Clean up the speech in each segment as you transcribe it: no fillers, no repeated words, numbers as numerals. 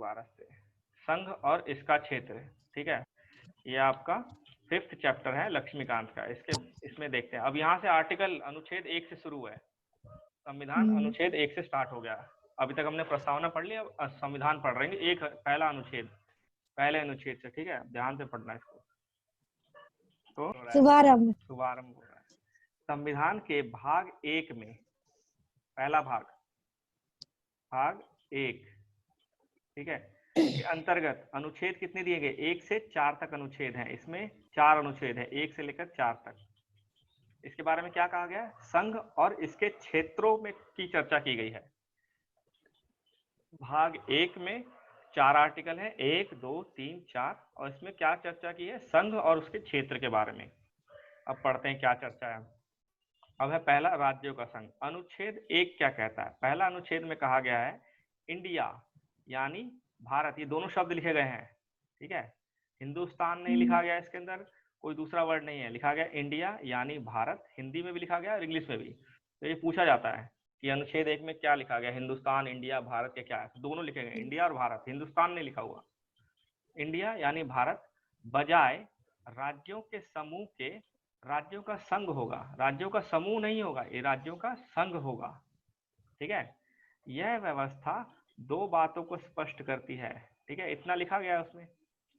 दोबारा से संघ और इसका क्षेत्र, ठीक है। ये आपका 5th चैप्टर है लक्ष्मीकांत का। इसमें देखते हैं। अब यहाँ से आर्टिकल अनुच्छेद 1 से शुरू है। संविधान अनुच्छेद 1 से स्टार्ट हो गया। अभी तक हमने प्रस्तावना पढ़ ली, अब संविधान पढ़ रहे हैं। एक पहला अनुच्छेद, पहले अनुच्छेद से, ठीक है, ध्यान से पढ़ना इसको। तो शुभारंभ हो रहा है। संविधान के भाग 1 में, पहला भाग 1, ठीक है, के अंतर्गत अनुच्छेद कितने दिए गए? 1 से 4 तक अनुच्छेद हैं। इसमें 4 अनुच्छेद हैं, 1 से लेकर 4 तक। इसके बारे में क्या कहा गया? संघ और इसके क्षेत्रों में की चर्चा की गई है। भाग 1 में 4 आर्टिकल हैं, 1, 2, 3, 4, और इसमें क्या चर्चा की है? संघ और उसके क्षेत्र के बारे में। अब पढ़ते हैं क्या चर्चा है। अब है पहला, राज्यों का संघ। अनुच्छेद 1 क्या कहता है? पहला अनुच्छेद में कहा गया है इंडिया यानी भारत, ये दोनों शब्द लिखे गए हैं, ठीक है। हिंदुस्तान नहीं लिखा गया इसके अंदर, कोई दूसरा वर्ड नहीं है, लिखा गया इंडिया यानी भारत। हिंदी में भी लिखा गया और इंग्लिश में भी। तो ये पूछा जाता है कि अनुच्छेद 1 में क्या लिखा गया, हिंदुस्तान, इंडिया, भारत के क्या है? तो दोनों लिखे गए, इंडिया और भारत, हिंदुस्तान नहीं लिखा हुआ। इंडिया यानी भारत बजाय राज्यों के समूह के, राज्यों का संघ होगा, राज्यों का समूह नहीं होगा, ये राज्यों का संघ होगा, ठीक है। यह व्यवस्था 2 बातों को स्पष्ट करती है, ठीक है। इतना लिखा गया है उसमें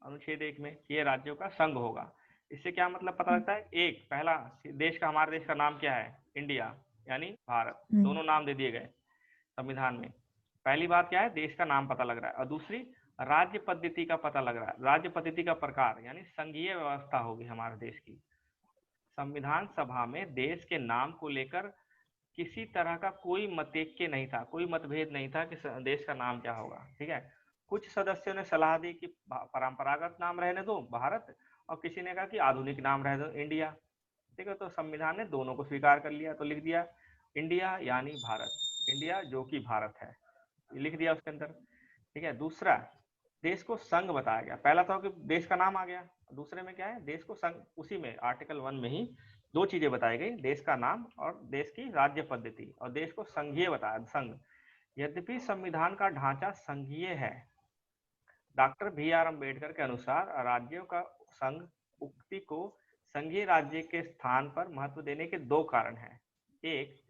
अनुच्छेद 1 में कि ये राज्यों का संघ होगा। इससे क्या मतलब पता लगता है? एक, पहला, देश का, हमारे देश का नाम क्या है? इंडिया यानी भारत, दोनों नाम दे दिए गए संविधान में। पहली बात क्या है? देश का नाम पता लग रहा है। और दूसरी, राज्य पद्धति का पता लग रहा है। राज्य पद्धति का प्रकार यानी संघीय व्यवस्था होगी हमारे देश की। संविधान सभा में देश के नाम को लेकर किसी तरह का कोई मतैक्य नहीं था, कोई मतभेद नहीं था कि देश का नाम क्या होगा, ठीक है। कुछ सदस्यों ने सलाह दी कि परंपरागत नाम रहने दो भारत, और किसी ने कहा कि आधुनिक नाम रहने दो इंडिया, ठीक है। तो संविधान ने दोनों को स्वीकार कर लिया, तो लिख दिया इंडिया यानी भारत, इंडिया जो कि भारत है, लिख दिया उसके अंदर, ठीक है। दूसरा, देश को संघ बताया गया। पहला था कि देश का नाम आ गया, दूसरे में क्या है? देश को संघ। उसी में आर्टिकल 1 में ही 2 चीजें बताई गई, देश का नाम और देश की राज्य पद्धति, और देश को संघीय बताया, संघ। यद्यपि संविधान का ढांचा संघीय है, डॉक्टर BR अम्बेडकर के अनुसार राज्यों का संघ उक्ति को संघीय राज्य के स्थान पर महत्व देने के 2 कारण हैं। एक,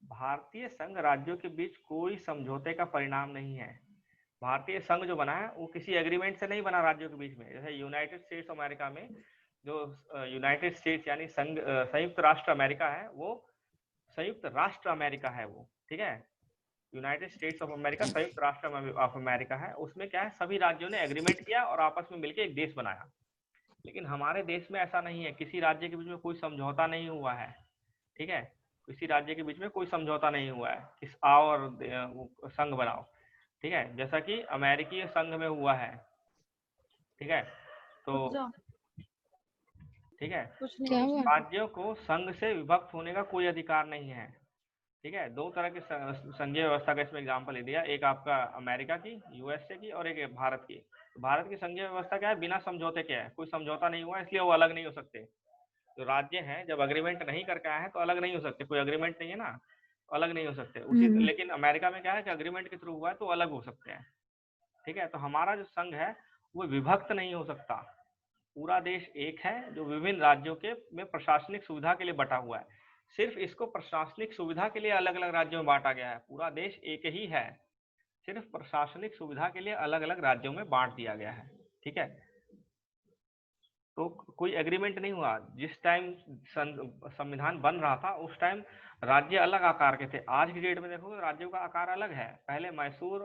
भारतीय संघ राज्यों के बीच कोई समझौते का परिणाम नहीं है। भारतीय संघ जो बना है वो किसी एग्रीमेंट से नहीं बना राज्यों के बीच में। जैसे यूनाइटेड स्टेट्स अमेरिका में, जो यूनाइटेड स्टेट्स यानी संयुक्त राष्ट्र अमेरिका है, वो संयुक्त राष्ट्र अमेरिका है वो, ठीक है। यूनाइटेड स्टेट्स ऑफ अमेरिका संयुक्त राष्ट्र ऑफ अमेरिका है। उसमें क्या है? सभी राज्यों ने एग्रीमेंट किया और आपस में मिलकर एक देश बनाया। लेकिन हमारे देश में ऐसा नहीं है, किसी राज्य के बीच में कोई समझौता नहीं हुआ है, ठीक है। किसी राज्य के बीच में कोई समझौता नहीं हुआ है कि आओ और संघ बनाओ, ठीक है, जैसा कि अमेरिकी संघ में हुआ है, ठीक है। तो ठीक है, राज्यों को संघ से विभक्त होने का कोई अधिकार नहीं है, ठीक है। 2 तरह की संघीय व्यवस्था का इसमें एग्जांपल ले दिया, एक आपका अमेरिका की, यूएसए की, और एक भारत की। तो भारत की संघीय व्यवस्था क्या है? बिना समझौते के है, कोई समझौता नहीं हुआ, इसलिए वो अलग नहीं हो सकते। जो राज्य हैं जब अग्रीमेंट नहीं करके आए हैं तो अलग नहीं हो सकते, कोई अग्रीमेंट नहीं है ना, तो अलग नहीं हो सकते। उसी लेकिन अमेरिका में क्या है कि अग्रीमेंट के थ्रू हुआ है तो अलग हो सकते हैं, ठीक है। तो हमारा जो संघ है वो विभक्त नहीं हो सकता। पूरा देश एक है जो विभिन्न राज्यों के में प्रशासनिक सुविधा के लिए बटा हुआ है। सिर्फ इसको प्रशासनिक सुविधा के लिए अलग अलग राज्यों में बांटा गया है। पूरा देश एक ही है, सिर्फ प्रशासनिक सुविधा के लिए अलग अलग राज्यों में बांट दिया गया है, ठीक है। तो कोई एग्रीमेंट नहीं हुआ। जिस टाइम संविधान बन रहा था उस टाइम राज्य अलग आकार के थे। आज की डेट में देखो राज्यों का आकार अलग है। पहले मैसूर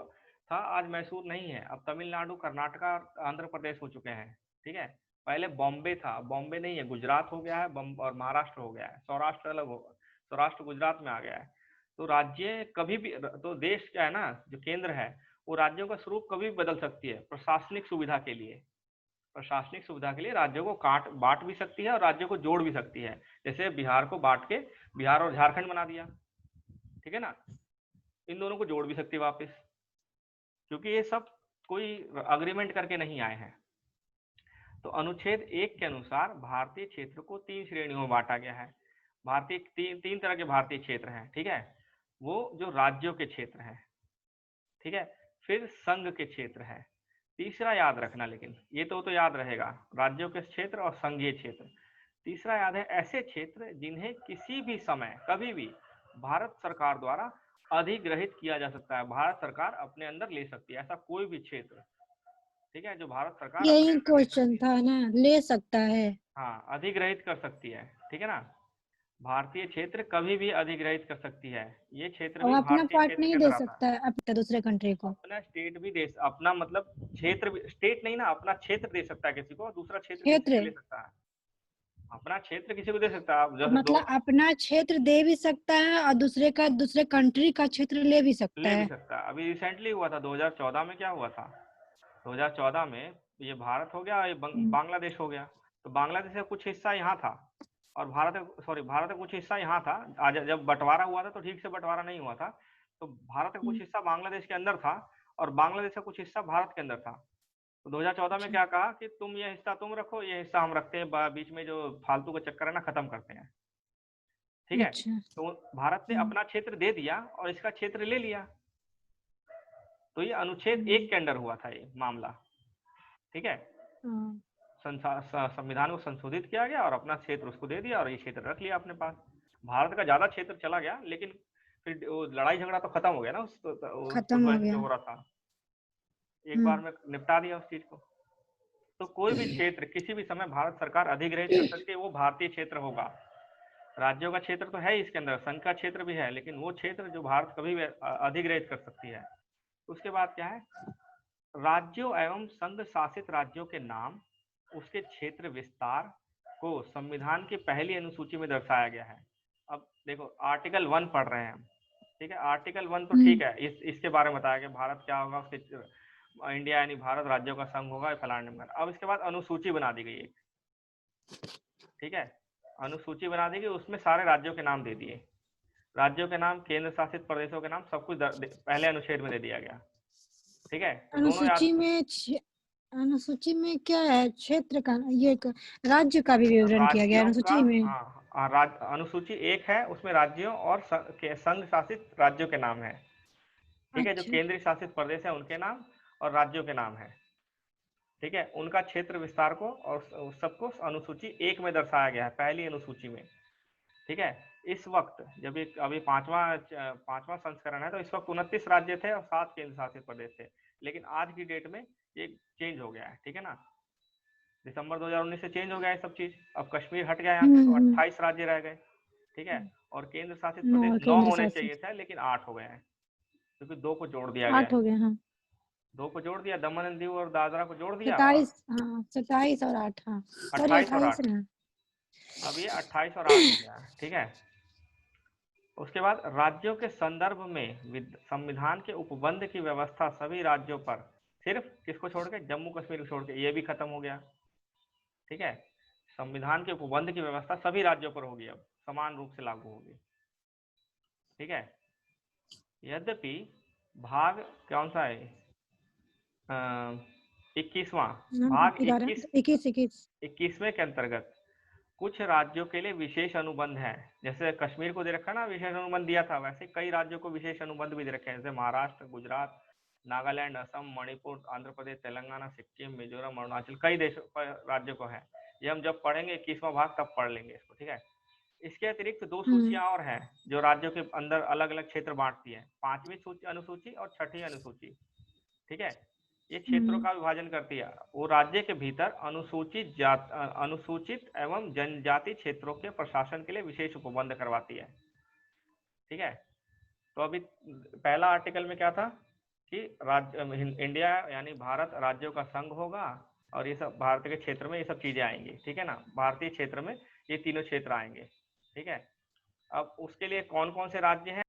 था, आज मैसूर नहीं है, अब तमिलनाडु, कर्नाटका, आंध्र प्रदेश हो चुके हैं, ठीक है। पहले बॉम्बे था, बॉम्बे नहीं है, गुजरात हो गया है, और महाराष्ट्र हो गया है, सौराष्ट्र अलग हो, सौराष्ट्र गुजरात में आ गया है। तो राज्य कभी भी, तो देश क्या है ना, जो केंद्र है वो राज्यों का स्वरूप कभी भी बदल सकती है प्रशासनिक सुविधा के लिए। प्रशासनिक सुविधा के लिए राज्यों को बांट भी सकती है और राज्यों को जोड़ भी सकती है। जैसे बिहार को बांट के बिहार और झारखंड बना दिया, ठीक है ना, इन दोनों को जोड़ भी सकती है वापस, क्योंकि ये सब कोई अग्रीमेंट करके नहीं आए हैं। तो अनुच्छेद 1 के अनुसार भारतीय क्षेत्र को 3 श्रेणियों में बांटा गया है। भारतीय तीन तरह के भारतीय क्षेत्र हैं, ठीक है। वो जो राज्यों के क्षेत्र हैं, ठीक है, फिर संघ के क्षेत्र है, तीसरा याद रखना, लेकिन ये तो याद रहेगा, राज्यों के क्षेत्र और संघीय क्षेत्र। तीसरा याद है ऐसे क्षेत्र जिन्हें किसी भी समय कभी भी भारत सरकार द्वारा अधिग्रहित किया जा सकता है, भारत सरकार अपने अंदर ले सकती है, ऐसा कोई भी क्षेत्र, ठीक है, जो भारत सरकार अपने यही अंदर ले क्वेश्चन सकती है। था ना, ले सकता है। हाँ, अधिग्रहित कर सकती है, ठीक है ना। भारतीय क्षेत्र कभी भी अधिग्रहित कर सकती है, ये क्षेत्र और भी अपना भारतीय पार्ट क्षेत्र के नहीं अंदर दे आता है। सकता है अपना दूसरे कंट्री को। अपना स्टेट भी दे, अपना मतलब क्षेत्र भी, स्टेट नहीं ना, अपना क्षेत्र दे सकता है किसी को, दूसरा क्षेत्र किसी से क्षेत्र ले सकता है। अपना क्षेत्र किसी को दे सकता है, आप जैसे दो मतलब अपना क्षेत्र दे भी सकता है और दूसरे कंट्री का क्षेत्र ले भी सकता ले भी है। सकता है। अभी रिसेंटली हुआ था 2014 में, क्या हुआ था 2014 में, ये भारत हो गया, ये बांग्लादेश हो गया। तो बांग्लादेश का कुछ हिस्सा यहाँ था और भारत का कुछ हिस्सा यहाँ था। आज जब बंटवारा हुआ था तो ठीक से बंटवारा नहीं हुआ था, तो भारत का कुछ हिस्सा बांग्लादेश के अंदर था और बांग्लादेश का कुछ हिस्सा भारत के अंदर था। तो 2014 में अच्छा। क्या कहा कि तुम ये हिस्सा तुम रखो, ये हिस्सा हम रखते हैं, बीच में जो फालतू का चक्कर है ना, खत्म करते हैं, ठीक है। अच्छा। तो भारत ने अपना क्षेत्र दे दिया और इसका क्षेत्र ले लिया। तो ये अनुच्छेद 1 के अंडर हुआ था ये मामला, ठीक है। हाँ। संविधान को संशोधित किया गया और अपना क्षेत्र उसको दे दिया और ये क्षेत्र रख लिया अपने पास। भारत का ज्यादा क्षेत्र चला गया, लेकिन फिर वो लड़ाई झगड़ा तो खत्म हो गया ना, उस खत्म हो वजह से गया। जो हो रहा था, एक बार में निपटा दिया उस चीज को। तो कोई भी क्षेत्र किसी भी समय भारत सरकार अधिग्रहित कर सकती है, वो भारतीय क्षेत्र होगा। राज्यों का क्षेत्र तो है ही इसके अंदर, संघ का क्षेत्र भी है, लेकिन वो क्षेत्र जो भारत कभी भी अधिग्रहित कर सकती है। उसके बाद क्या है, राज्यों एवं संघ शासित राज्यों के नाम, उसके क्षेत्र विस्तार को संविधान की पहली अनुसूची में दर्शाया गया है। अब देखो आर्टिकल 1 पढ़ रहे हैं हम, ठीक है। आर्टिकल 1 तो ठीक है, इसके बारे में बताया गया भारत क्या होगा, उसके इंडिया यानी भारत राज्यों का संघ होगा, फलाने ढिमकाने। अब इसके बाद अनुसूची बना दी गई एक, ठीक है। अनुसूची बना दी गई, उसमें सारे राज्यों के नाम दे दिए, राज्यों के नाम, केंद्र शासित प्रदेशों के नाम, सब कुछ पहले अनुच्छेद में दे दिया गया, ठीक है। तो दोनों याद, अनुसूची में क्या है, क्षेत्र का राज्य का भी विवरण किया गया राज्यों का, अनुसूची में। हाँ, अनुसूची 1 है, उसमें राज्यों और संघ शासित राज्यों के नाम है, ठीक है। जो अच्छा। केंद्रीय शासित प्रदेश है उनके नाम और राज्यों के नाम है, ठीक है। उनका क्षेत्र विस्तार को और सबको अनुसूची 1 में दर्शाया गया है, पहली अनुसूची में, ठीक है। इस वक्त जब एक अभी पांचवा संस्करण है, तो इस वक्त 29 राज्य थे और 7 केंद्र शासित प्रदेश थे, लेकिन आज की डेट में ये चेंज हो गया है, ठीक है ना। दिसंबर 2019 से चेंज हो गया है सब चीज। अब कश्मीर हट गया यहाँ से, तो 28 राज्य रह गए, ठीक है। और केंद्र शासित प्रदेश 9 केंद्र होने शासित। चाहिए थे, लेकिन 8 हो गए हैं, क्योंकि 2 को जोड़ दिया गया 8 है। हो गए, हाँ। 2 को जोड़ दिया, दमन एंड दीव और दादरा को जोड़ दिया, और 27, हाँ 27 और 8, हाँ सॉरी 28 और 28 8 ना। अब ये 28 और 8 हो गया, ठीक है। उसके बाद राज्यों के संदर्भ में संविधान के उपबंध की व्यवस्था सभी राज्यों पर, सिर्फ किसको छोड़ के, जम्मू कश्मीर को छोड़ के, ये भी खत्म हो गया, ठीक है। संविधान के उपबंध की व्यवस्था सभी राज्यों पर होगी, अब समान रूप से लागू होगी, ठीक है। यद्यपि भाग कौन सा है, 21वां, भाग 11, 21, 21, 21वें के अंतर्गत कुछ राज्यों के लिए विशेष अनुबंध है। जैसे कश्मीर को दे रखा ना विशेष अनुबंध दिया था, वैसे कई राज्यों को विशेष अनुबंध भी दे रखे हैं, जैसे महाराष्ट्र, गुजरात, नागालैंड, असम, मणिपुर, आंध्र प्रदेश, तेलंगाना, सिक्किम, मिजोरम, अरुणाचल, कई देशों राज्यों को है। ये हम जब पढ़ेंगे 21वां भाग तब पढ़ लेंगे इसको, ठीक है। इसके अतिरिक्त 2 सूचियां और हैं जो राज्यों के अंदर अलग अलग क्षेत्र बांटती है, 5वीं अनुसूची और 6ठी अनुसूची, ठीक है। ये क्षेत्रों का विभाजन करती है, वो राज्य के भीतर अनुसूचित एवं जनजाति क्षेत्रों के प्रशासन के लिए विशेष उपबंध करवाती है, ठीक है। तो अभी पहला आर्टिकल में क्या था कि राज्य इंडिया यानी भारत राज्यों का संघ होगा और ये सब भारत के क्षेत्र में ये सब चीजें आएंगी, ठीक है ना। भारतीय क्षेत्र में ये तीनों क्षेत्र आएंगे, ठीक है। अब उसके लिए कौन कौन से राज्य हैं